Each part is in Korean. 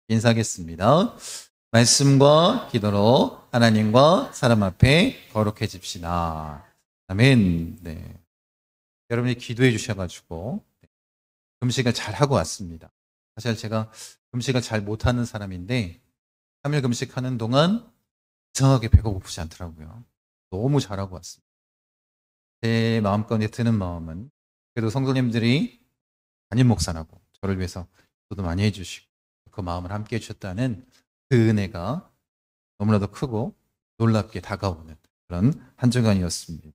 인사하겠습니다. 말씀과 기도로 하나님과 사람 앞에 거룩해집시다. 아멘. 네. 여러분이 기도해 주셔가지고 금식을 잘 하고 왔습니다. 사실 제가 금식을 잘 못하는 사람인데 3일 금식하는 동안 이상하게 배가 고프지 않더라고요. 너무 잘하고 왔습니다. 제 마음가운데 드는 마음은 그래도 성도님들이 담임 목사라고 저를 위해서 기도도 많이 해주시고 그 마음을 함께 해주셨다는 그 은혜가 너무나도 크고 놀랍게 다가오는 그런 한 주간이었습니다.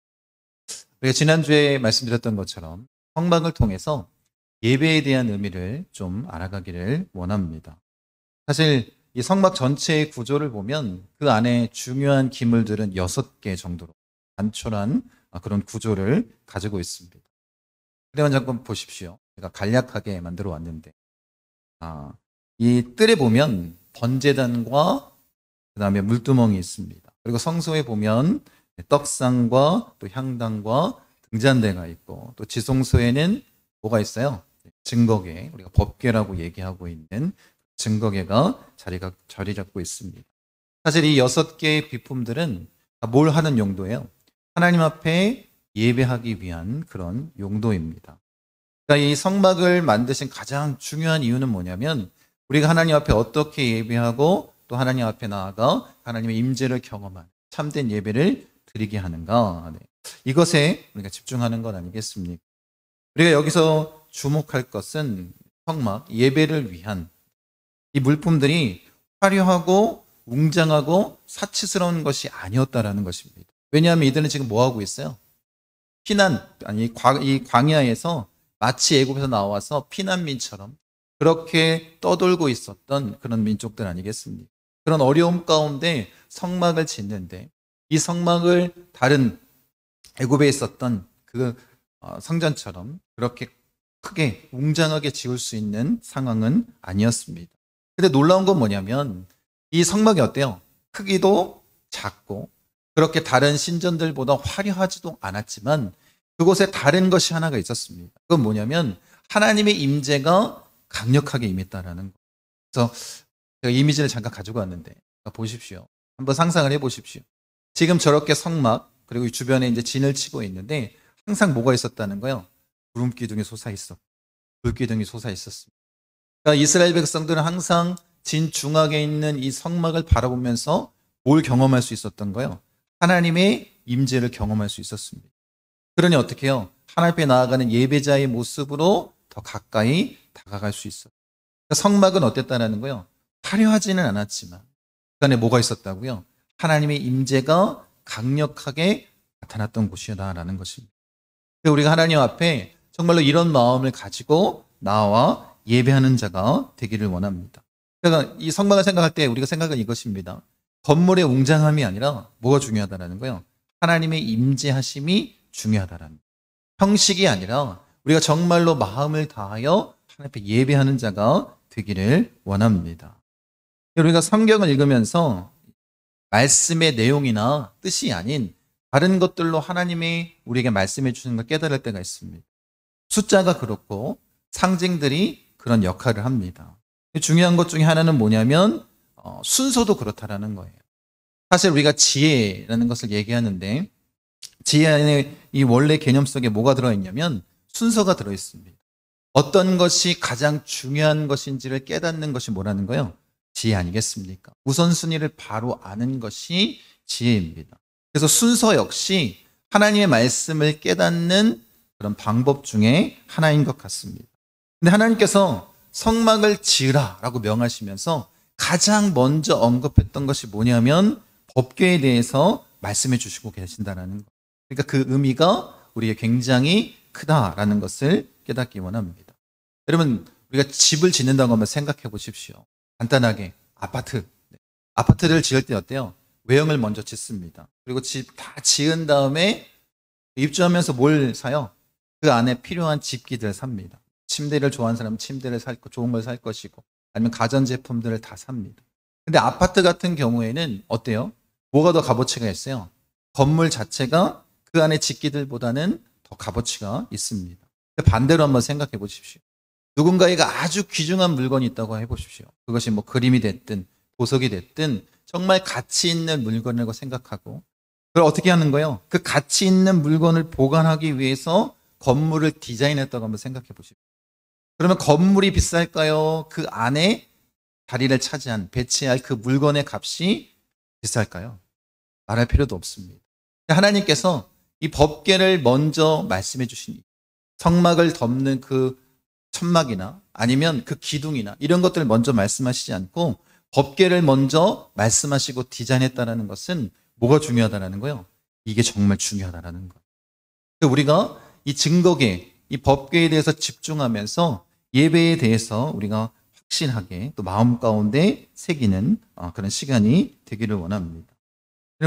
우리가 지난주에 말씀드렸던 것처럼 성막을 통해서 예배에 대한 의미를 좀 알아가기를 원합니다. 사실 이 성막 전체의 구조를 보면 그 안에 중요한 기물들은 6개 정도로 단촐한 그런 구조를 가지고 있습니다. 그래만 잠깐 보십시오. 제가 간략하게 만들어 왔는데 이 뜰에 보면 번제단과 그 다음에 물두멍이 있습니다. 그리고 성소에 보면 떡상과 또 향단과 등잔대가 있고 또 지성소에는 뭐가 있어요? 증거계, 우리가 법궤라고 얘기하고 있는 증거계가 자리 잡고 있습니다. 사실 이 6개의 비품들은 뭘 하는 용도예요? 하나님 앞에 예배하기 위한 그런 용도입니다. 그러니까 이 성막을 만드신 가장 중요한 이유는 뭐냐면 우리가 하나님 앞에 어떻게 예배하고 또 하나님 앞에 나아가 하나님의 임재를 경험한 참된 예배를 드리게 하는가. 네. 이것에 우리가 집중하는 것 아니겠습니까? 우리가 여기서 주목할 것은 성막, 예배를 위한 이 물품들이 화려하고 웅장하고 사치스러운 것이 아니었다라는 것입니다. 왜냐하면 이들은 지금 뭐 하고 있어요? 이 광야에서 마치 애굽에서 나와서 피난민처럼 그렇게 떠돌고 있었던 그런 민족들 아니겠습니까? 그런 어려움 가운데 성막을 짓는데 이 성막을 다른 애굽에 있었던 그 성전처럼 그렇게 크게 웅장하게 지을 수 있는 상황은 아니었습니다. 근데 놀라운 건 뭐냐면 이 성막이 어때요? 크기도 작고 그렇게 다른 신전들보다 화려하지도 않았지만 그곳에 다른 것이 하나가 있었습니다. 그건 뭐냐면 하나님의 임재가 강력하게 임했다라는 거. 그래서 제가 이미지를 잠깐 가지고 왔는데 보십시오. 한번 상상을 해보십시오. 지금 저렇게 성막 그리고 주변에 이제 진을 치고 있는데 항상 뭐가 있었다는 거예요? 구름 기둥이 솟아 있었고 불 기둥이 솟아 있었습니다. 그러니까 이스라엘 백성들은 항상 진 중앙에 있는 이 성막을 바라보면서 뭘 경험할 수 있었던 거예요? 하나님의 임재를 경험할 수 있었습니다. 그러니 어떻게 해요? 하나님 앞에 나아가는 예배자의 모습으로 더 가까이 다가갈 수 있어요. 그러니까 성막은 어땠다는 거예요? 화려하지는 않았지만 그 안에 뭐가 있었다고요? 하나님의 임재가 강력하게 나타났던 곳이다라는 것입니다. 우리가 하나님 앞에 정말로 이런 마음을 가지고 나와 예배하는 자가 되기를 원합니다. 그러니까 이 성막을 생각할 때 우리가 생각은 이것입니다. 건물의 웅장함이 아니라 뭐가 중요하다는 거예요? 하나님의 임재하심이 중요하다는 거예요. 형식이 아니라 우리가 정말로 마음을 다하여 하나님 앞에 예배하는 자가 되기를 원합니다. 우리가 성경을 읽으면서 말씀의 내용이나 뜻이 아닌 다른 것들로 하나님이 우리에게 말씀해 주시는 걸 깨달을 때가 있습니다. 숫자가 그렇고 상징들이 그런 역할을 합니다. 중요한 것 중에 하나는 뭐냐면 순서도 그렇다라는 거예요. 사실 우리가 지혜라는 것을 얘기하는데 지혜 안에 이 원래 개념 속에 뭐가 들어있냐면 순서가 들어있습니다. 어떤 것이 가장 중요한 것인지를 깨닫는 것이 뭐라는 거예요? 지혜 아니겠습니까? 우선순위를 바로 아는 것이 지혜입니다. 그래서 순서 역시 하나님의 말씀을 깨닫는 그런 방법 중에 하나인 것 같습니다. 근데 하나님께서 성막을 지으라라고 명하시면서 가장 먼저 언급했던 것이 뭐냐면 법궤에 대해서 말씀해 주시고 계신다는 것. 그러니까 그 의미가 우리에게 굉장히 크다라는 것을 깨닫기 원합니다. 여러분, 우리가 집을 짓는다고 한번 생각해 보십시오. 간단하게 아파트를 지을 때 어때요? 외형을 먼저 짓습니다. 그리고 집 다 지은 다음에 입주하면서 뭘 사요? 그 안에 필요한 집기들 삽니다. 침대를 좋아하는 사람은 침대를 살 거, 좋은 걸 살 것이고 아니면 가전제품들을 다 삽니다. 근데 아파트 같은 경우에는 어때요? 뭐가 더 값어치가 있어요? 건물 자체가 그 안에 집기들보다는 더 값어치가 있습니다. 반대로 한번 생각해 보십시오. 누군가에게 아주 귀중한 물건이 있다고 해보십시오. 그것이 뭐 그림이 됐든 보석이 됐든 정말 가치 있는 물건이라고 생각하고, 그걸 어떻게 하는 거예요? 그 가치 있는 물건을 보관하기 위해서 건물을 디자인했다고 한번 생각해 보십시오. 그러면 건물이 비쌀까요? 그 안에 자리를 차지한, 배치할 그 물건의 값이 비쌀까요? 말할 필요도 없습니다. 하나님께서 이 법궤를 먼저 말씀해 주시니, 성막을 덮는 그 천막이나 아니면 그 기둥이나 이런 것들을 먼저 말씀하시지 않고 법궤를 먼저 말씀하시고 디자인했다는 것은 뭐가 중요하다는 거예요? 이게 정말 중요하다는 거예요. 우리가 이 증거계, 이 법궤에 대해서 집중하면서 예배에 대해서 우리가 확실하게 또 마음 가운데 새기는 그런 시간이 되기를 원합니다.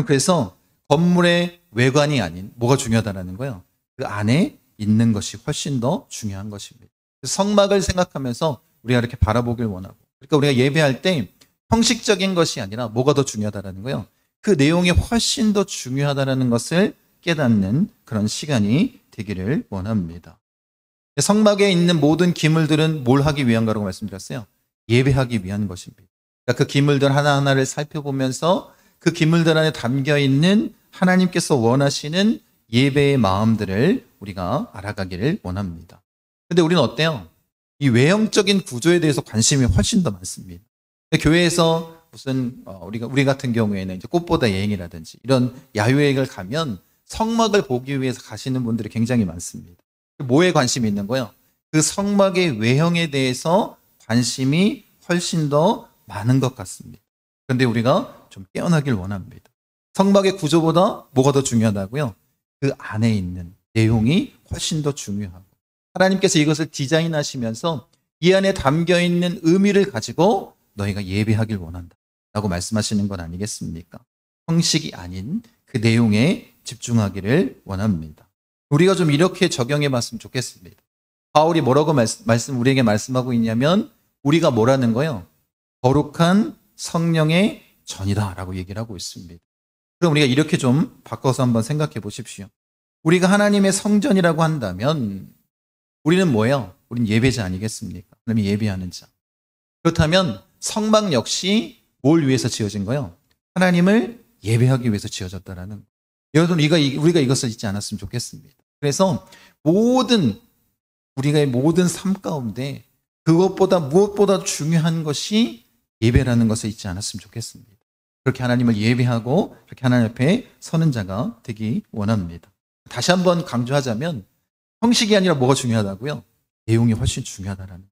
그래서 건물의 외관이 아닌 뭐가 중요하다는 거예요? 그 안에 있는 것이 훨씬 더 중요한 것입니다. 성막을 생각하면서 우리가 이렇게 바라보길 원하고, 그러니까 우리가 예배할 때 형식적인 것이 아니라 뭐가 더 중요하다는 거예요? 그 내용이 훨씬 더 중요하다는 것을 깨닫는 그런 시간이 되기를 원합니다. 성막에 있는 모든 기물들은 뭘 하기 위한가라고 말씀드렸어요? 예배하기 위한 것입니다. 그러니까 그 기물들 하나하나를 살펴보면서 그 기물들 안에 담겨 있는 하나님께서 원하시는 예배의 마음들을 우리가 알아가기를 원합니다. 근데 우리는 어때요? 이 외형적인 구조에 대해서 관심이 훨씬 더 많습니다. 교회에서 무슨 우리 같은 경우에는 이제 꽃보다 여행이라든지 이런 야유회를 가면 성막을 보기 위해서 가시는 분들이 굉장히 많습니다. 뭐에 관심이 있는 거예요? 그 성막의 외형에 대해서 관심이 훨씬 더 많은 것 같습니다. 그런데 우리가 좀 깨어나길 원합니다. 성막의 구조보다 뭐가 더 중요하다고요? 그 안에 있는 내용이 훨씬 더 중요하고, 하나님께서 이것을 디자인하시면서 이 안에 담겨 있는 의미를 가지고 너희가 예배하길 원한다 라고 말씀하시는 건 아니겠습니까? 형식이 아닌 그 내용에 집중하기를 원합니다. 우리가 좀 이렇게 적용해 봤으면 좋겠습니다. 바울이 뭐라고 우리에게 말씀하고 있냐면, 우리가 뭐라는 거예요? 거룩한 성령의 전이다 라고 얘기를 하고 있습니다. 그럼 우리가 이렇게 좀 바꿔서 한번 생각해 보십시오. 우리가 하나님의 성전이라고 한다면 우리는 뭐예요? 우리는 예배자 아니겠습니까? 하나님이 예배하는 자. 그렇다면 성막 역시 뭘 위해서 지어진 거예요? 하나님을 예배하기 위해서 지어졌다라는 거예요. 여러분, 우리가 이것을 잊지 않았으면 좋겠습니다. 그래서 우리가 모든 삶 가운데 그것보다 무엇보다 중요한 것이 예배라는 것을 잊지 않았으면 좋겠습니다. 그렇게 하나님을 예배하고 그렇게 하나님 앞에 서는 자가 되기 원합니다. 다시 한번 강조하자면 형식이 아니라 뭐가 중요하다고요? 내용이 훨씬 중요하다라는 거예요.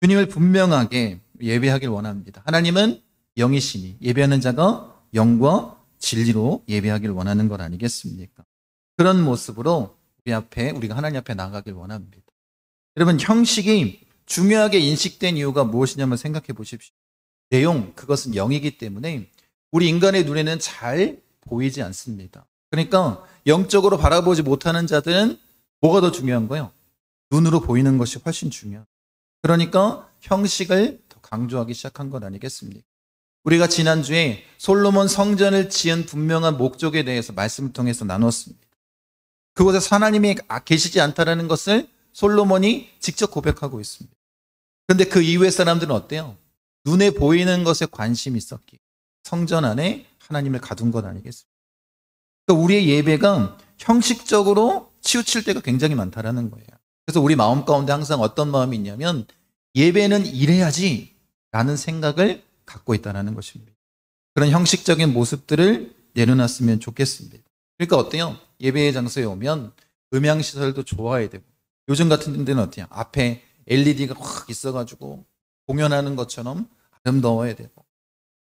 주님을 분명하게 예배하길 원합니다. 하나님은 영이시니 예배하는 자가 영과 진리로 예배하길 원하는 것 아니겠습니까? 그런 모습으로 우리가 하나님 앞에 나가길 원합니다. 여러분, 형식이 중요하게 인식된 이유가 무엇이냐면 생각해 보십시오. 내용, 그것은 영이기 때문에 우리 인간의 눈에는 잘 보이지 않습니다. 그러니까 영적으로 바라보지 못하는 자들은 뭐가 더 중요한 거예요? 눈으로 보이는 것이 훨씬 중요해요. 그러니까 형식을 더 강조하기 시작한 것 아니겠습니까? 우리가 지난주에 솔로몬 성전을 지은 분명한 목적에 대해서 말씀을 통해서 나눴습니다. 그곳에서 하나님이 계시지 않다라는 것을 솔로몬이 직접 고백하고 있습니다. 그런데 그 이후의 사람들은 어때요? 눈에 보이는 것에 관심이 있었기에 성전 안에 하나님을 가둔 것 아니겠습니까? 그러니까 우리의 예배가 형식적으로 치우칠 때가 굉장히 많다라는 거예요. 그래서 우리 마음 가운데 항상 어떤 마음이 있냐면 예배는 이래야지 라는 생각을 갖고 있다는 것입니다. 그런 형식적인 모습들을 내려놨으면 좋겠습니다. 그러니까 어때요? 예배의 장소에 오면 음향시설도 좋아야 되고, 요즘 같은 데는 어때요? 앞에 LED가 확 있어가지고 공연하는 것처럼 아름다워야 되고,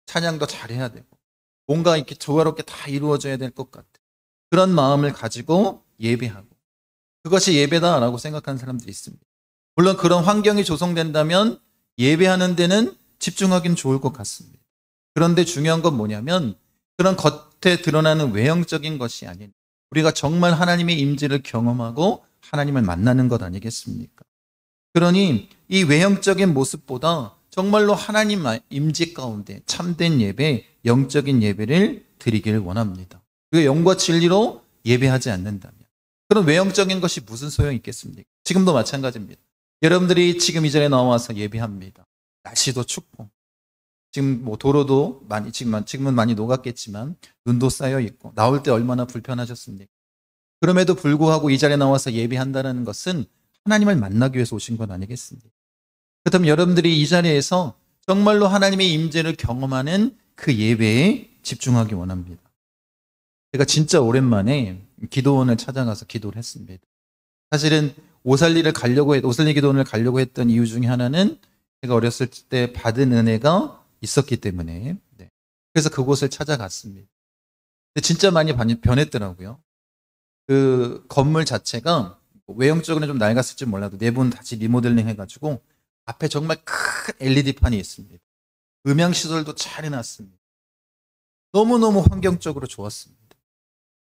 찬양도 잘해야 되고, 뭔가 이렇게 조화롭게 다 이루어져야 될 것 같아요. 그런 마음을 가지고 예배하고, 그것이 예배다라고 생각하는 사람들이 있습니다. 물론 그런 환경이 조성된다면 예배하는 데는 집중하기는 좋을 것 같습니다. 그런데 중요한 건 뭐냐면 그런 겉에 드러나는 외형적인 것이 아닌 우리가 정말 하나님의 임재를 경험하고 하나님을 만나는 것 아니겠습니까? 그러니 이 외형적인 모습보다 정말로 하나님 임재 가운데 참된 예배, 영적인 예배를 드리길 원합니다. 그 영과 진리로 예배하지 않는다면, 그런 외형적인 것이 무슨 소용이 있겠습니까? 지금도 마찬가지입니다. 여러분들이 지금 이 자리에 나와서 예배합니다. 날씨도 춥고 지금 뭐 도로도 지금은 많이 녹았겠지만 눈도 쌓여 있고 나올 때 얼마나 불편하셨습니까? 그럼에도 불구하고 이 자리에 나와서 예배한다는 것은 하나님을 만나기 위해서 오신 건 아니겠습니까? 그렇다면 여러분들이 이 자리에서 정말로 하나님의 임재를 경험하는 그 예배에 집중하기 원합니다. 제가 진짜 오랜만에 기도원을 찾아가서 기도를 했습니다. 사실은 오살리 기도원을 가려고 했던 이유 중에 하나는 제가 어렸을 때 받은 은혜가 있었기 때문에 그래서 그곳을 찾아갔습니다. 근데 진짜 많이 변했더라고요. 그 건물 자체가 외형적으로는 좀 낡았을지 몰라도 내부는 다시 리모델링 해가지고 앞에 정말 큰 LED판이 있습니다. 음향시설도 잘 해놨습니다. 너무너무 환경적으로 좋았습니다.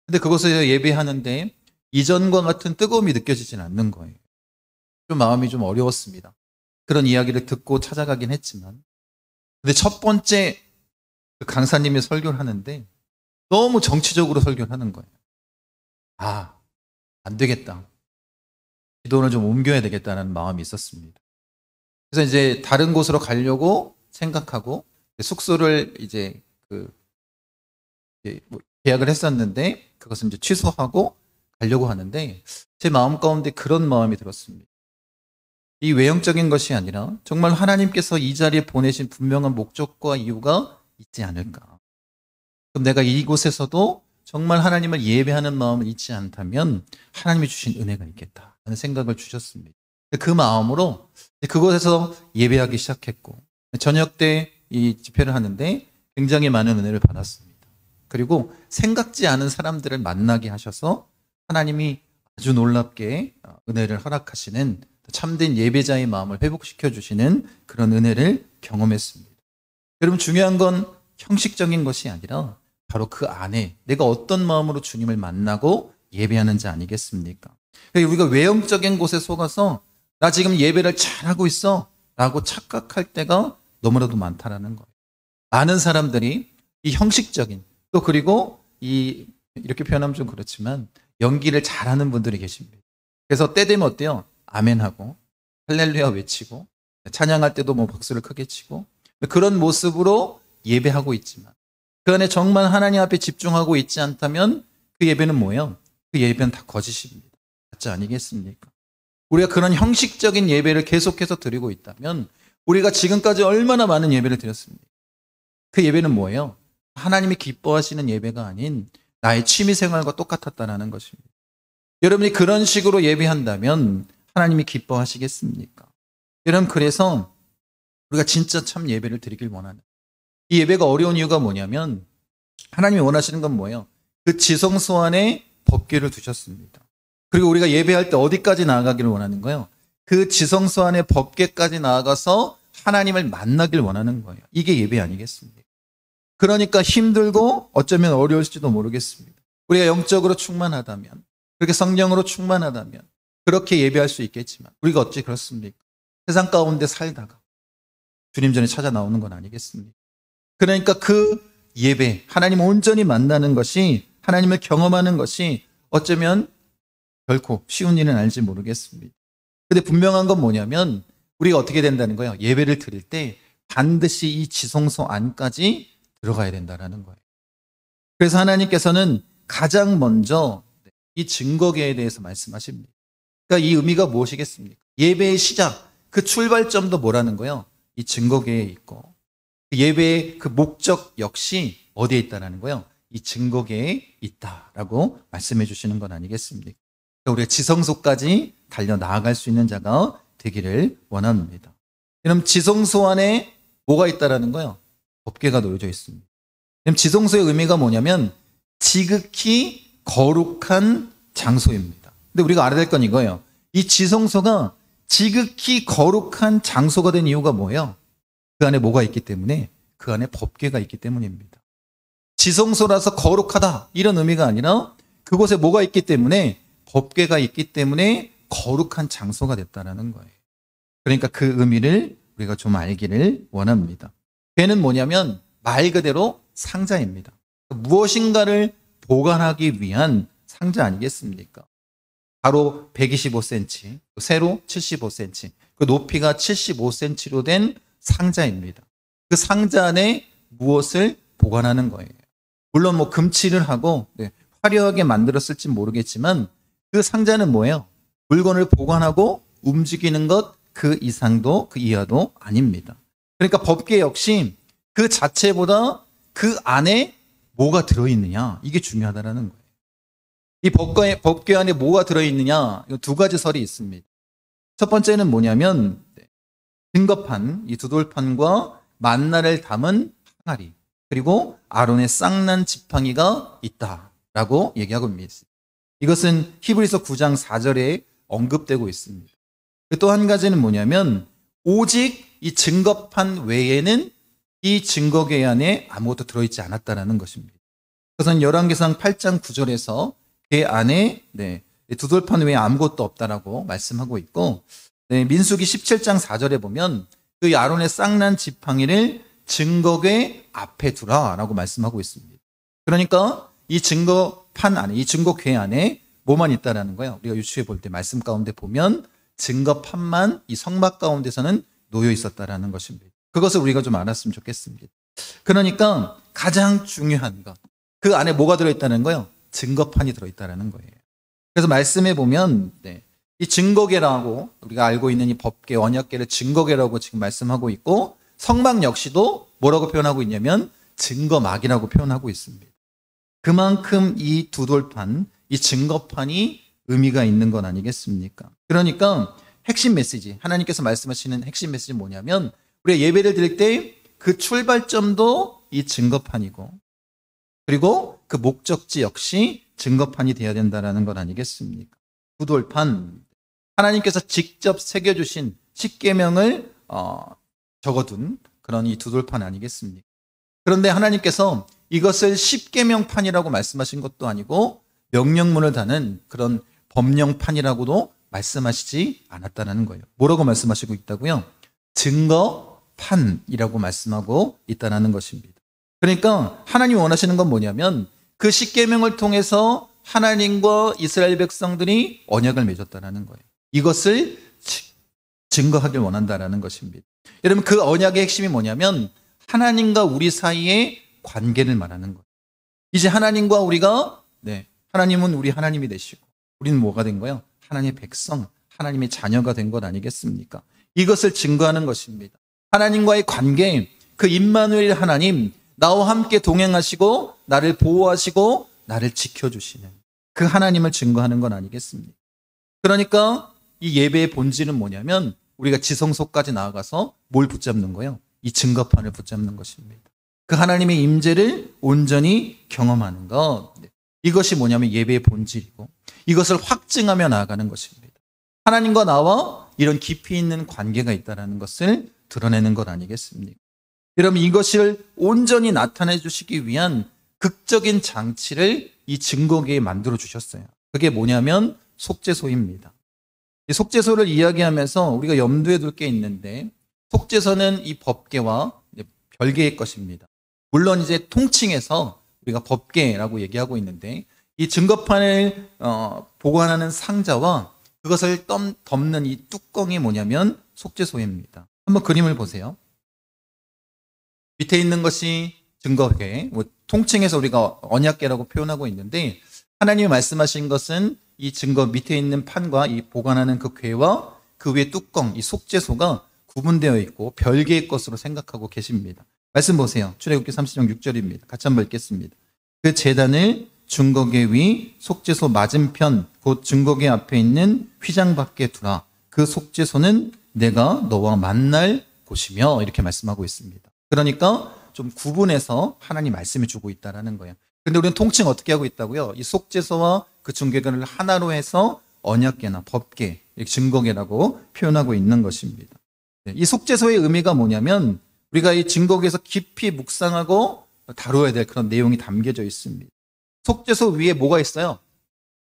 근데 그곳에서 예배하는데 이전과 같은 뜨거움이 느껴지진 않는 거예요. 좀 마음이 좀 어려웠습니다. 그런 이야기를 듣고 찾아가긴 했지만 근데 첫 번째 그 강사님이 설교를 하는데 너무 정치적으로 설교를 하는 거예요. 안 되겠다. 기도원을 좀 옮겨야 되겠다는 마음이 있었습니다. 그래서 이제 다른 곳으로 가려고 생각하고 숙소를 이제 계약을 했었는데 그것은 이제 취소하고 가려고 하는데 제 마음 가운데 그런 마음이 들었습니다. 이 외형적인 것이 아니라 정말 하나님께서 이 자리에 보내신 분명한 목적과 이유가 있지 않을까. 그럼 내가 이곳에서도 정말 하나님을 예배하는 마음을 잊지 않다면 하나님이 주신 은혜가 있겠다 하는 생각을 주셨습니다. 그 마음으로 그곳에서 예배하기 시작했고 저녁 때 이 집회를 하는데 굉장히 많은 은혜를 받았습니다. 그리고 생각지 않은 사람들을 만나게 하셔서 하나님이 아주 놀랍게 은혜를 허락하시는 참된 예배자의 마음을 회복시켜 주시는 그런 은혜를 경험했습니다. 여러분 중요한 건 형식적인 것이 아니라 바로 그 안에 내가 어떤 마음으로 주님을 만나고 예배하는지 아니겠습니까? 우리가 외형적인 곳에 속아서 나 지금 예배를 잘하고 있어 라고 착각할 때가 너무나도 많다라는 거예요. 많은 사람들이 이 형식적인 또 그리고 이렇게 표현하면 좀 그렇지만 연기를 잘하는 분들이 계십니다. 그래서 때 되면 어때요? 아멘하고 할렐루야 외치고 찬양할 때도 뭐 박수를 크게 치고 그런 모습으로 예배하고 있지만 그 안에 정말 하나님 앞에 집중하고 있지 않다면 그 예배는 뭐예요? 그 예배는 다 거짓입니다. 맞지 아니겠습니까? 우리가 그런 형식적인 예배를 계속해서 드리고 있다면 우리가 지금까지 얼마나 많은 예배를 드렸습니까? 그 예배는 뭐예요? 하나님이 기뻐하시는 예배가 아닌 나의 취미생활과 똑같았다는 것입니다. 여러분이 그런 식으로 예배한다면 하나님이 기뻐하시겠습니까? 여러분 그래서 우리가 진짜 참 예배를 드리길 원하는 이 예배가 어려운 이유가 뭐냐면 하나님이 원하시는 건 뭐예요? 그 지성소 안에 법궤를 두셨습니다. 그리고 우리가 예배할 때 어디까지 나아가기를 원하는 거예요? 그 지성소 안에 법궤까지 나아가서 하나님을 만나길 원하는 거예요. 이게 예배 아니겠습니까? 그러니까 힘들고 어쩌면 어려울지도 모르겠습니다. 우리가 영적으로 충만하다면 그렇게 성령으로 충만하다면 그렇게 예배할 수 있겠지만 우리가 어찌 그렇습니까? 세상 가운데 살다가 주님 전에 찾아 나오는 건 아니겠습니까? 그러니까 그 예배, 하나님 온전히 만나는 것이 하나님을 경험하는 것이 어쩌면 결코 쉬운 일은 알지 모르겠습니다. 근데 분명한 건 뭐냐면 우리가 어떻게 된다는 거예요? 예배를 드릴 때 반드시 이 지성소 안까지 들어가야 된다는 거예요. 그래서 하나님께서는 가장 먼저 이 증거계에 대해서 말씀하십니다. 그러니까 이 의미가 무엇이겠습니까? 예배의 시작, 그 출발점도 뭐라는 거예요? 이 증거계에 있고 예배의 그 목적 역시 어디에 있다는 거예요? 이 증거계에 있다라고 말씀해 주시는 건 아니겠습니까? 그러니까 우리가 지성소까지 달려 나아갈 수 있는 자가 되기를 원합니다. 그럼 지성소 안에 뭐가 있다라는 거예요? 법궤가 놓여져 있습니다. 그럼 지성소의 의미가 뭐냐면 지극히 거룩한 장소입니다. 근데 우리가 알아야 될 건 이거예요. 이 지성소가 지극히 거룩한 장소가 된 이유가 뭐예요? 그 안에 뭐가 있기 때문에? 그 안에 법궤가 있기 때문입니다. 지성소라서 거룩하다 이런 의미가 아니라 그곳에 뭐가 있기 때문에? 법궤가 있기 때문에 거룩한 장소가 됐다는 거예요. 그러니까 그 의미를 우리가 좀 알기를 원합니다. 궤는 뭐냐면 말 그대로 상자입니다. 무엇인가를 보관하기 위한 상자 아니겠습니까? 가로 125cm, 세로 75cm, 그 높이가 75cm로 된 상자입니다. 그 상자 안에 무엇을 보관하는 거예요. 물론 뭐 금칠을 하고 화려하게 만들었을지 모르겠지만 그 상자는 뭐예요? 물건을 보관하고 움직이는 것 그 이상도 그 이하도 아닙니다. 그러니까 법궤 역시 그 자체보다 그 안에 뭐가 들어있느냐, 이게 중요하다는 거예요. 이 법궤 안에 뭐가 들어있느냐, 두 가지 설이 있습니다. 첫 번째는 뭐냐면 증거판, 이 두돌판과 만나를 담은 항아리, 그리고 아론의 쌍난 지팡이가 있다라고 얘기하고 있습니다. 이것은 히브리서 9장 4절에 언급되고 있습니다. 또 한 가지는 뭐냐면 오직 이 증거판 외에는 이 증거궤 안에 아무것도 들어있지 않았다는 것입니다. 그것은 열왕기상 8장 9절에서 궤 안에 두돌판 외에 아무것도 없다라고 말씀하고 있고, 민수기 17장 4절에 보면 그 아론의 쌍난 지팡이를 증거궤 앞에 두라라고 말씀하고 있습니다. 그러니까 이 증거판 안에, 이 증거궤 안에 뭐만 있다라는 거예요? 우리가 유추해 볼 때 말씀 가운데 보면 증거판만 이 성막 가운데서는 놓여 있었다라는 것입니다. 그것을 우리가 좀 알았으면 좋겠습니다. 그러니까 가장 중요한 것, 그 안에 뭐가 들어있다는 거예요? 증거판이 들어있다는 거예요. 그래서 말씀해 보면 이 증거궤라고 우리가 알고 있는 이 법궤, 언약궤를 증거궤라고 지금 말씀하고 있고, 성막 역시도 뭐라고 표현하고 있냐면 증거막이라고 표현하고 있습니다. 그만큼 이 두돌판, 이 증거판이 의미가 있는 건 아니겠습니까? 그러니까 핵심 메시지, 하나님께서 말씀하시는 핵심 메시지는 뭐냐면 우리가 예배를 드릴 때 그 출발점도 이 증거판이고, 그리고 그 목적지 역시 증거판이 되어야 된다는 건 아니겠습니까? 두돌판, 하나님께서 직접 새겨주신 십계명을 적어둔 그런 이 두돌판 아니겠습니까? 그런데 하나님께서 이것을 십계명판이라고 말씀하신 것도 아니고 명령문을 다는 그런 법령판이라고도 말씀하시지 않았다는 거예요. 뭐라고 말씀하시고 있다고요? 증거판이라고 말씀하고 있다는 것입니다. 그러니까 하나님이 원하시는 건 뭐냐면 그 십계명을 통해서 하나님과 이스라엘 백성들이 언약을 맺었다는 거예요. 이것을 증거하길 원한다는 것입니다. 여러분, 그 언약의 핵심이 뭐냐면 하나님과 우리 사이의 관계를 말하는 거예요. 이제 하나님과 우리가 하나님은 우리 하나님이 되시고 우리는 뭐가 된 거예요? 하나님의 백성, 하나님의 자녀가 된 것 아니겠습니까? 이것을 증거하는 것입니다. 하나님과의 관계, 그 임마누엘 하나님, 나와 함께 동행하시고 나를 보호하시고 나를 지켜주시는 그 하나님을 증거하는 건 아니겠습니까? 그러니까 이 예배의 본질은 뭐냐면 우리가 지성소까지 나아가서 뭘 붙잡는 거예요? 이 증거판을 붙잡는 것입니다. 그 하나님의 임재를 온전히 경험하는 것, 이것이 뭐냐면 예배의 본질이고 이것을 확증하며 나아가는 것입니다. 하나님과 나와 이런 깊이 있는 관계가 있다는 것을 드러내는 것 아니겠습니까? 여러분, 이것을 온전히 나타내 주시기 위한 극적인 장치를 이 증거궤에 만들어 주셨어요. 그게 뭐냐면 속죄소입니다. 이 속죄소를 이야기하면서 우리가 염두에 둘 게 있는데, 속죄소는 이 법궤와 별개의 것입니다. 물론 이제 통칭해서 우리가 법궤라고 얘기하고 있는데, 이 증거판을 보관하는 상자와 그것을 덮는 이 뚜껑이 뭐냐면 속죄소입니다. 한번 그림을 보세요. 밑에 있는 것이 증거궤, 통칭해서 우리가 언약궤라고 표현하고 있는데, 하나님이 말씀하신 것은 이 증거 밑에 있는 판과 이 보관하는 그 궤와 그 위에 뚜껑, 이 속죄소가 구분되어 있고 별개의 것으로 생각하고 계십니다. 말씀 보세요. 출애굽기 30장 6절입니다. 같이 한번 읽겠습니다. 그 제단을 증거궤 위 속죄소 맞은편 곧 증거궤 앞에 있는 휘장 밖에 두라. 그 속죄소는 내가 너와 만날 곳이며, 이렇게 말씀하고 있습니다. 그러니까 좀 구분해서 하나님 말씀해 주고 있다는 거예요. 근데 우리는 통칭 어떻게 하고 있다고요? 이 속죄소와 그 증거궤를 하나로 해서 언약궤나 법궤, 증거궤라고 표현하고 있는 것입니다. 이 속죄소의 의미가 뭐냐면 우리가 이 증거궤에서 깊이 묵상하고 다루어야 될 그런 내용이 담겨져 있습니다. 속죄소 위에 뭐가 있어요?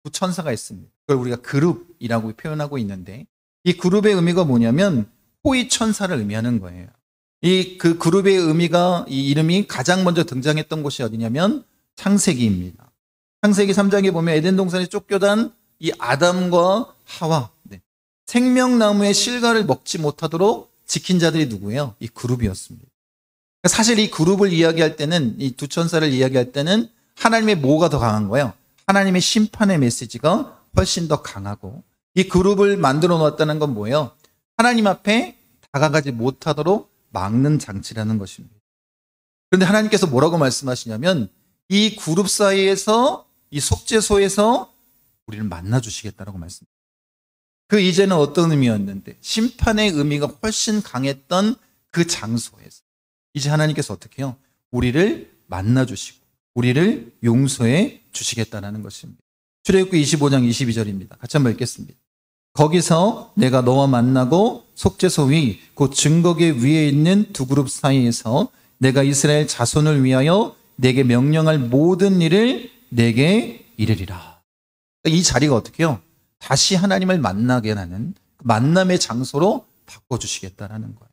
두 천사가 있습니다. 그걸 우리가 그룹이라고 표현하고 있는데, 이 그룹의 의미가 뭐냐면 호위 천사를 의미하는 거예요. 그 그룹의 의미가, 이 이름이 가장 먼저 등장했던 곳이 어디냐면 창세기입니다. 창세기 3장에 보면 에덴 동산에 쫓겨난 이 아담과 하와, 생명나무의 실과를 먹지 못하도록 지킨 자들이 누구예요? 이 그룹이었습니다. 사실 이 그룹을 이야기할 때는, 이 두 천사를 이야기할 때는 하나님의 뭐가 더 강한 거예요? 하나님의 심판의 메시지가 훨씬 더 강하고, 이 그룹을 만들어 놓았다는 건 뭐예요? 하나님 앞에 다가가지 못하도록 막는 장치라는 것입니다. 그런데 하나님께서 뭐라고 말씀하시냐면 이 그룹 사이에서, 이 속죄소에서 우리를 만나 주시겠다라고 말씀합니다. 그 이제는 어떤 의미였는데, 심판의 의미가 훨씬 강했던 그 장소에서 이제 하나님께서 어떻게 해요? 우리를 만나 주시고 우리를 용서해 주시겠다는 것입니다. 출애굽기 25장 22절입니다. 같이 한번 읽겠습니다. 거기서 내가 너와 만나고 속죄소 위 곧 증거계 위에 있는 두 그룹 사이에서 내가 이스라엘 자손을 위하여 내게 명령할 모든 일을 내게 이르리라. 이 자리가 어떻게 해요? 다시 하나님을 만나게 하는 만남의 장소로 바꿔주시겠다는 거예요.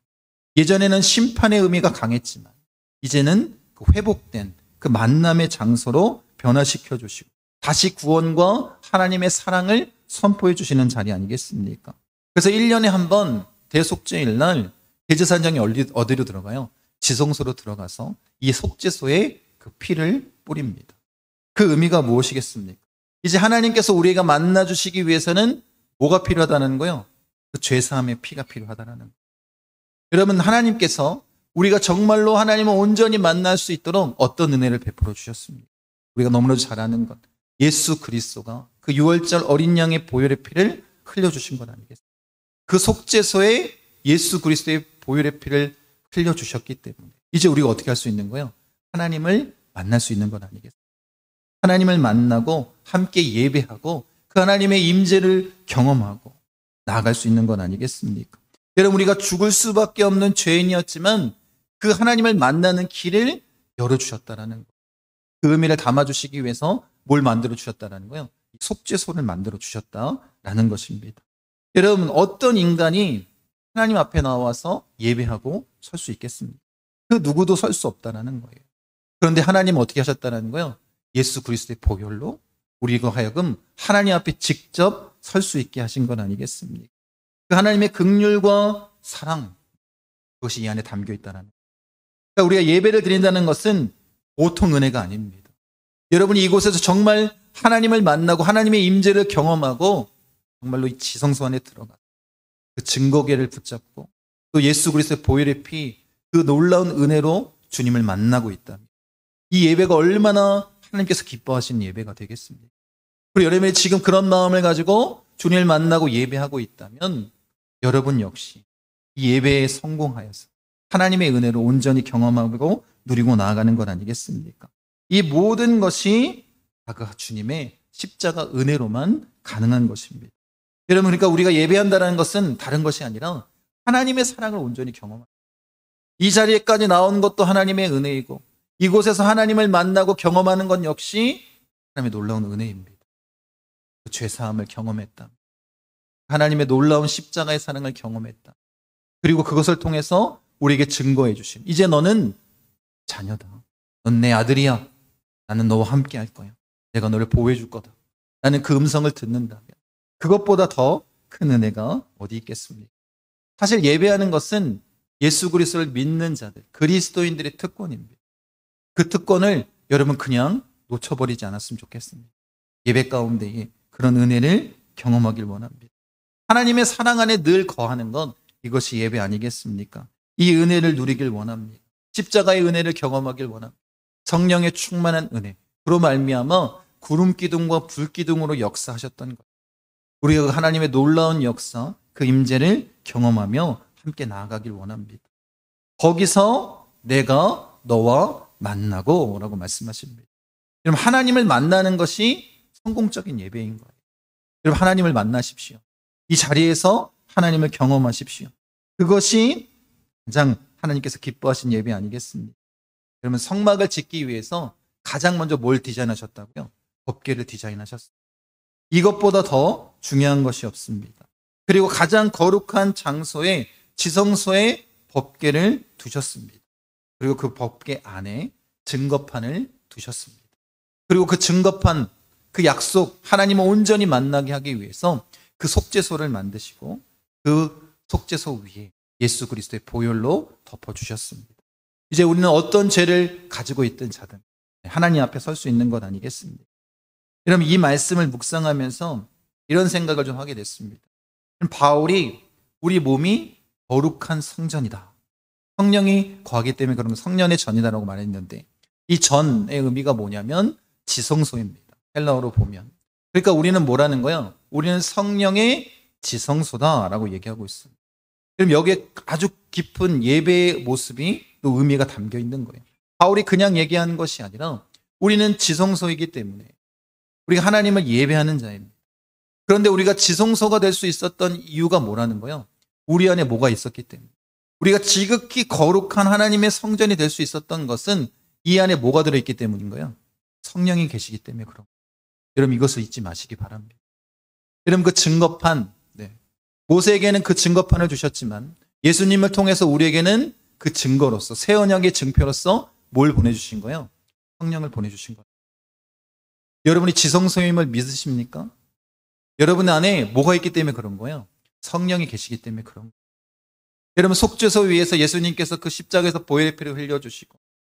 예전에는 심판의 의미가 강했지만 이제는 그 회복된 그 만남의 장소로 변화시켜 주시고 다시 구원과 하나님의 사랑을 선포해 주시는 자리 아니겠습니까? 그래서 1년에 한 번 대속죄일 날 대제사장이 어디로 들어가요? 지성소로 들어가서 이 속죄소에 그 피를 뿌립니다. 그 의미가 무엇이겠습니까? 이제 하나님께서 우리가 만나 주시기 위해서는 뭐가 필요하다는 거예요? 그 죄사함의 피가 필요하다는 거예요. 여러분, 하나님께서 우리가 정말로 하나님을 온전히 만날 수 있도록 어떤 은혜를 베풀어 주셨습니까? 우리가 너무나도 잘 아는 것, 예수 그리스도가 그 유월절 어린 양의 보혈의 피를 흘려주신 것 아니겠습니까? 그 속죄소에 예수 그리스도의 보혈의 피를 흘려주셨기 때문에 이제 우리가 어떻게 할 수 있는 거예요? 하나님을 만날 수 있는 것 아니겠습니까? 하나님을 만나고 함께 예배하고 그 하나님의 임재를 경험하고 나아갈 수 있는 것 아니겠습니까? 여러분, 우리가 죽을 수밖에 없는 죄인이었지만 그 하나님을 만나는 길을 열어주셨다라는 거. 그 의미를 담아주시기 위해서 뭘 만들어주셨다라는 거예요? 속죄소를 만들어주셨다라는 것입니다. 여러분, 어떤 인간이 하나님 앞에 나와서 예배하고 설 수 있겠습니까? 그 누구도 설 수 없다라는 거예요. 그런데 하나님은 어떻게 하셨다라는 거예요? 예수 그리스도의 보혈로 우리가 하여금 하나님 앞에 직접 설 수 있게 하신 건 아니겠습니까? 그 하나님의 긍휼과 사랑, 그것이 이 안에 담겨 있다는 거예요. 그러니까 우리가 예배를 드린다는 것은 보통 은혜가 아닙니다. 여러분이 이곳에서 정말 하나님을 만나고 하나님의 임재를 경험하고 정말로 이 지성소 안에 들어가 그 증거궤를 붙잡고 또 예수 그리스도의 보혈의 피, 그 놀라운 은혜로 주님을 만나고 있다면 이 예배가 얼마나 하나님께서 기뻐하시는 예배가 되겠습니까? 그리고 여러분이 지금 그런 마음을 가지고 주님을 만나고 예배하고 있다면 여러분 역시 이 예배에 성공하여서 하나님의 은혜로 온전히 경험하고 누리고 나아가는 것 아니겠습니까? 이 모든 것이 다 그 주님의 십자가 은혜로만 가능한 것입니다. 여러분, 그러니까 우리가 예배한다는 것은 다른 것이 아니라 하나님의 사랑을 온전히 경험하는, 이 자리에까지 나온 것도 하나님의 은혜이고 이곳에서 하나님을 만나고 경험하는 것 역시 하나님의 놀라운 은혜입니다. 그 죄사함을 경험했다. 하나님의 놀라운 십자가의 사랑을 경험했다. 그리고 그것을 통해서 우리에게 증거해 주신, 이제 너는 자녀다. 넌 내 아들이야. 나는 너와 함께 할 거야. 내가 너를 보호해 줄 거다. 나는 그 음성을 듣는다면 그것보다 더 큰 은혜가 어디 있겠습니까? 사실 예배하는 것은 예수 그리스도를 믿는 자들, 그리스도인들의 특권입니다. 그 특권을 여러분 그냥 놓쳐버리지 않았으면 좋겠습니다. 예배 가운데에 그런 은혜를 경험하길 원합니다. 하나님의 사랑 안에 늘 거하는 건 이것이 예배 아니겠습니까? 이 은혜를 누리길 원합니다. 십자가의 은혜를 경험하길 원합니다. 성령의 충만한 은혜, 그로 말미암아 구름 기둥과 불 기둥으로 역사하셨던 것, 우리가 하나님의 놀라운 역사, 그 임재를 경험하며 함께 나아가길 원합니다. 거기서 내가 너와 만나고 라고 말씀하십니다. 여러분, 하나님을 만나는 것이 성공적인 예배인 거예요. 여러분, 하나님을 만나십시오. 이 자리에서 하나님을 경험하십시오. 그것이 가장 하나님께서 기뻐하신 예배 아니겠습니까? 여러분, 성막을 짓기 위해서 가장 먼저 뭘 디자인하셨다고요? 법궤를 디자인하셨습니다. 이것보다 더 중요한 것이 없습니다. 그리고 가장 거룩한 장소에, 지성소에 법궤를 두셨습니다. 그리고 그 법궤 안에 증거판을 두셨습니다. 그리고 그 증거판, 그 약속, 하나님을 온전히 만나게 하기 위해서 그 속죄소를 만드시고 그 속죄소 위에 예수 그리스도의 보혈로 덮어주셨습니다. 이제 우리는 어떤 죄를 가지고 있든 자든 하나님 앞에 설 수 있는 것 아니겠습니까? 여러분, 이 말씀을 묵상하면서 이런 생각을 좀 하게 됐습니다. 바울이 우리 몸이 거룩한 성전이다, 성령이 거하기 때문에 그런 성년의 전이다라고 말했는데, 이 전의 의미가 뭐냐면 지성소입니다. 헬라어로 보면. 그러니까 우리는 뭐라는 거예요? 우리는 성령의 지성소다라고 얘기하고 있습니다. 그럼 여기에 아주 깊은 예배의 모습이 또 의미가 담겨 있는 거예요. 바울이 그냥 얘기하는 것이 아니라 우리는 지성소이기 때문에 우리가 하나님을 예배하는 자입니다. 그런데 우리가 지성소가 될 수 있었던 이유가 뭐라는 거예요? 우리 안에 뭐가 있었기 때문에. 우리가 지극히 거룩한 하나님의 성전이 될 수 있었던 것은 이 안에 뭐가 들어있기 때문인 거예요? 성령이 계시기 때문에 그런 거예요. 여러분, 이것을 잊지 마시기 바랍니다. 여러분, 그 증거판, 모세에게는 그 증거판을 주셨지만 예수님을 통해서 우리에게는 그 증거로서, 새 언약의 증표로서 뭘 보내주신 거예요? 성령을 보내주신 거예요. 여러분이 지성소임을 믿으십니까? 여러분 안에 뭐가 있기 때문에 그런 거예요? 성령이 계시기 때문에 그런 거예요. 여러분, 속죄소 위에서 예수님께서 그 십자가에서 보혈의 피를 흘려주시고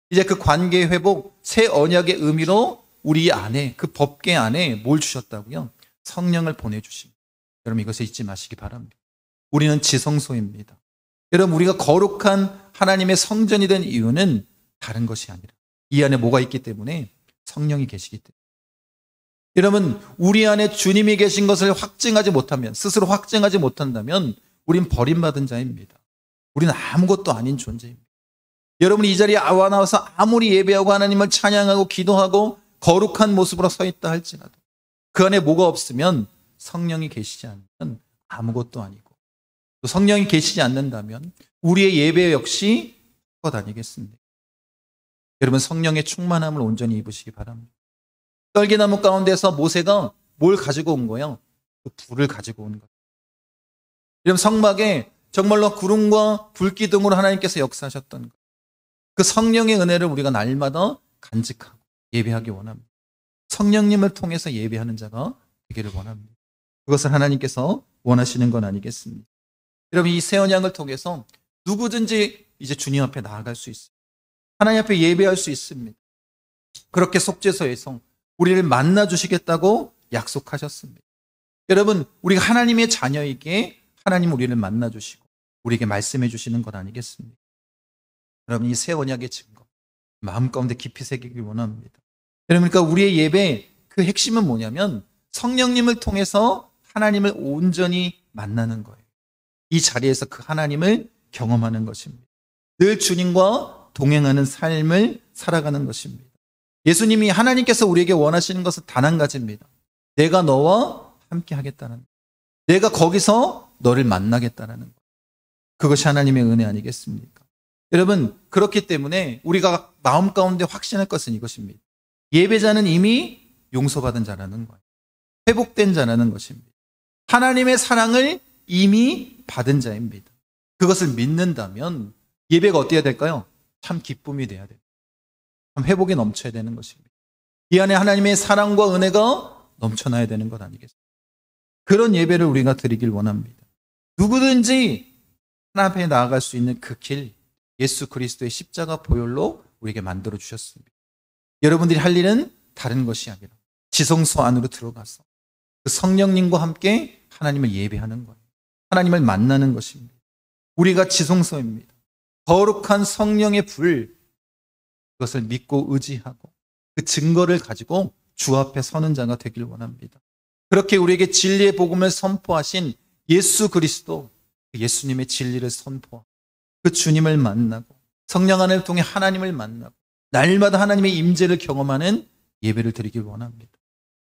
이제 그 관계 회복, 새 언약의 의미로 우리 안에, 그 법계 안에 뭘 주셨다고요? 성령을 보내주십니다. 여러분, 이것을 잊지 마시기 바랍니다. 우리는 지성소입니다. 여러분, 우리가 거룩한 하나님의 성전이 된 이유는 다른 것이 아니라 이 안에 뭐가 있기 때문에? 성령이 계시기 때문에. 여러분, 우리 안에 주님이 계신 것을 확증하지 못하면, 스스로 확증하지 못한다면 우린 버림받은 자입니다. 우리는 아무것도 아닌 존재입니다. 여러분이 이 자리에 나와서 아무리 예배하고 하나님을 찬양하고 기도하고 거룩한 모습으로 서 있다 할지라도 그 안에 뭐가 없으면, 성령이 계시지 않으면 아무것도 아니고, 또 성령이 계시지 않는다면 우리의 예배 역시 헛것 아니겠습니까? 여러분, 성령의 충만함을 온전히 입으시기 바랍니다. 떨기나무 가운데서 모세가 뭘 가지고 온 거예요? 그 불을 가지고 온 거예요. 여러분, 성막에 정말로 구름과 불기둥으로 하나님께서 역사하셨던 것, 그 성령의 은혜를 우리가 날마다 간직하고 예배하기 원합니다. 성령님을 통해서 예배하는 자가 되기를 원합니다. 그것을 하나님께서 원하시는 건 아니겠습니까? 여러분, 이 새 언약을 통해서 누구든지 이제 주님 앞에 나아갈 수 있습니다. 하나님 앞에 예배할 수 있습니다. 그렇게 속죄소에서 우리를 만나주시겠다고 약속하셨습니다. 여러분, 우리가 하나님의 자녀이기에 하나님 우리를 만나주시고 우리에게 말씀해 주시는 것 아니겠습니까? 여러분, 이 새 언약의 증거 마음 가운데 깊이 새기길 원합니다. 여러분, 그러니까 우리의 예배 그 핵심은 뭐냐면 성령님을 통해서 하나님을 온전히 만나는 거예요. 이 자리에서 그 하나님을 경험하는 것입니다. 늘 주님과 동행하는 삶을 살아가는 것입니다. 예수님이, 하나님께서 우리에게 원하시는 것은 단 한 가지입니다. 내가 너와 함께 하겠다는 것. 내가 거기서 너를 만나겠다는 것. 그것이 하나님의 은혜 아니겠습니까? 여러분, 그렇기 때문에 우리가 마음 가운데 확신할 것은 이것입니다. 예배자는 이미 용서받은 자라는 거예요. 회복된 자라는 것입니다. 하나님의 사랑을 이미 받은 자입니다. 그것을 믿는다면 예배가 어때야 될까요? 참 기쁨이 돼야 돼요. 참 회복이 넘쳐야 되는 것입니다. 이 안에 하나님의 사랑과 은혜가 넘쳐나야 되는 것 아니겠습니까? 그런 예배를 우리가 드리길 원합니다. 누구든지 하나님 앞에 나아갈 수 있는 그 길, 예수 그리스도의 십자가 보혈로 우리에게 만들어 주셨습니다. 여러분들이 할 일은 다른 것이 아니라 지성소 안으로 들어가서 그 성령님과 함께 하나님을 예배하는 거예요. 하나님을 만나는 것입니다. 우리가 지성소입니다. 거룩한 성령의 불, 그것을 믿고 의지하고 그 증거를 가지고 주 앞에 서는 자가 되길 원합니다. 그렇게 우리에게 진리의 복음을 선포하신 예수 그리스도, 예수님의 진리를 선포하고 그 주님을 만나고 성령 안을 통해 하나님을 만나고 날마다 하나님의 임재를 경험하는 예배를 드리길 원합니다.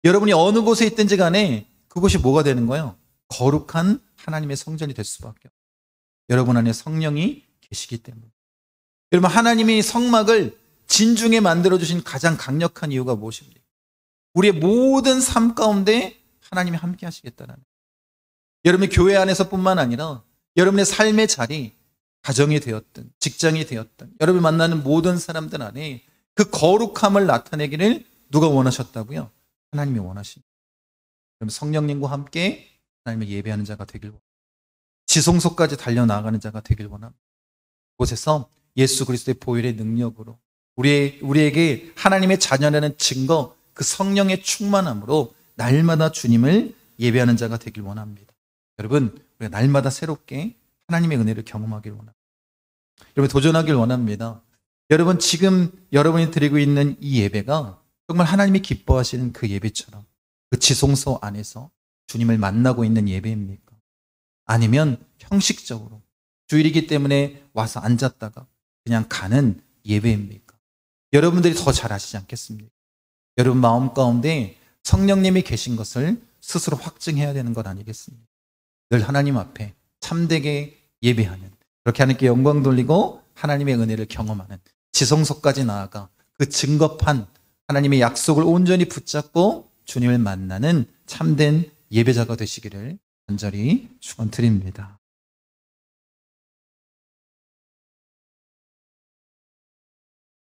여러분이 어느 곳에 있든지 간에 그곳이 뭐가 되는 거예요? 거룩한 하나님의 성전이 될 수밖에 없어요. 여러분 안에 성령이 계시기 때문에. 여러분, 하나님이 성막을 진중에 만들어주신 가장 강력한 이유가 무엇입니까? 우리의 모든 삶 가운데 하나님이 함께 하시겠다는 거예요. 여러분의 교회 안에서뿐만 아니라 여러분의 삶의 자리, 가정이 되었든 직장이 되었든 여러분이 만나는 모든 사람들 안에 그 거룩함을 나타내기를 누가 원하셨다고요? 하나님이 원하십니다. 그럼 성령님과 함께 하나님을 예배하는 자가 되길 원합니다. 지성소까지 달려나가는 자가 되길 원합니다. 그곳에서 예수 그리스도의 보혈의 능력으로 우리에게 하나님의 자녀라는 증거, 그 성령의 충만함으로 날마다 주님을 예배하는 자가 되길 원합니다. 여러분, 우리가 날마다 새롭게 하나님의 은혜를 경험하길 원합니다. 여러분, 도전하길 원합니다. 여러분, 지금 여러분이 드리고 있는 이 예배가 정말 하나님이 기뻐하시는 그 예배처럼 그 지성소 안에서 주님을 만나고 있는 예배입니까? 아니면 형식적으로 주일이기 때문에 와서 앉았다가 그냥 가는 예배입니까? 여러분들이 더 잘 아시지 않겠습니까? 여러분 마음 가운데 성령님이 계신 것을 스스로 확증해야 되는 것 아니겠습니까? 늘 하나님 앞에 참되게 예배하는, 그렇게 하나님께 영광 돌리고 하나님의 은혜를 경험하는, 지성소까지 나아가 그 증거판 하나님의 약속을 온전히 붙잡고 주님을 만나는 참된 예배자가 되시기를 간절히 축원드립니다.